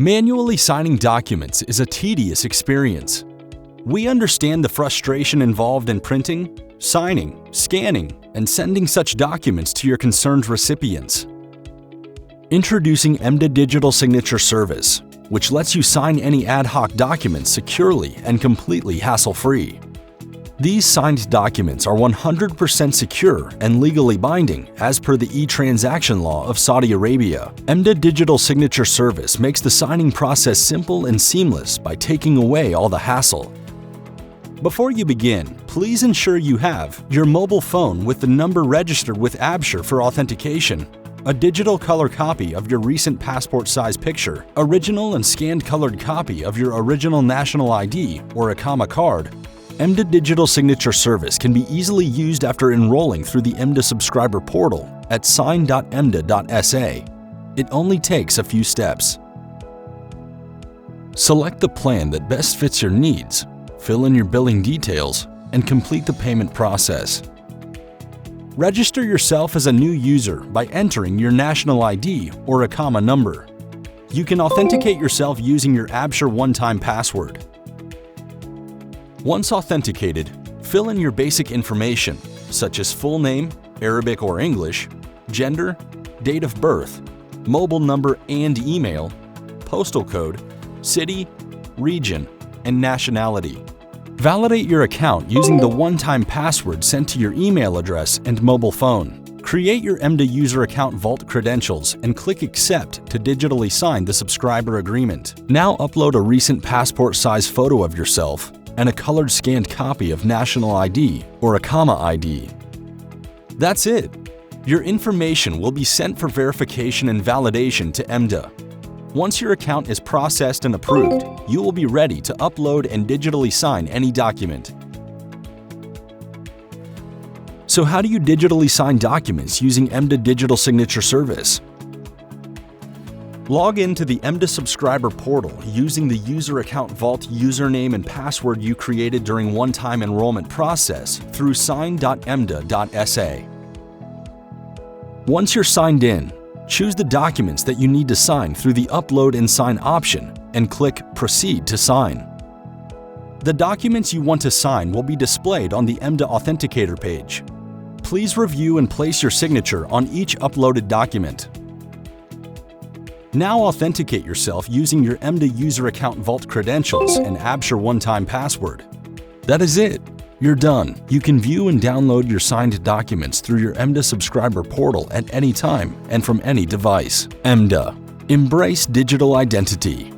Manually signing documents is a tedious experience. We understand the frustration involved in printing, signing, scanning, and sending such documents to your concerned recipients. Introducing emdha Digital Signature Service, which lets you sign any ad hoc documents securely and completely hassle-free. These signed documents are 100% secure and legally binding as per the e-transaction law of Saudi Arabia. emdha Digital Signature Service makes the signing process simple and seamless by taking away all the hassle. Before you begin, please ensure you have your mobile phone with the number registered with Absher for authentication, a digital color copy of your recent passport size picture, original and scanned colored copy of your original national ID or Iqama card. emdha Digital Signature Service can be easily used after enrolling through the emdha subscriber portal at sign.emdha.sa. It only takes a few steps. Select the plan that best fits your needs, fill in your billing details, and complete the payment process. Register yourself as a new user by entering your national ID or Iqama number. You can authenticate yourself using your Absher one-time password. Once authenticated, fill in your basic information, such as full name, Arabic or English, gender, date of birth, mobile number and email, postal code, city, region, and nationality. Validate your account using the one-time password sent to your email address and mobile phone. Create your emdha user account vault credentials and click Accept to digitally sign the subscriber agreement. Now upload a recent passport-size photo of yourself and a colored scanned copy of National ID or Iqama ID. That's it! Your information will be sent for verification and validation to emdha. Once your account is processed and approved, you will be ready to upload and digitally sign any document. So how do you digitally sign documents using emdha Digital Signature Service? Log into the emdha subscriber portal using the user account vault username and password you created during one-time enrollment process through sign.emdha.sa. Once you're signed in, choose the documents that you need to sign through the Upload and Sign option and click Proceed to sign. The documents you want to sign will be displayed on the emdha Authenticator page. Please review and place your signature on each uploaded document. Now authenticate yourself using your emdha user account vault credentials and Absher one-time password. That is it. You're done. You can view and download your signed documents through your emdha subscriber portal at any time and from any device. emdha. Embrace digital identity.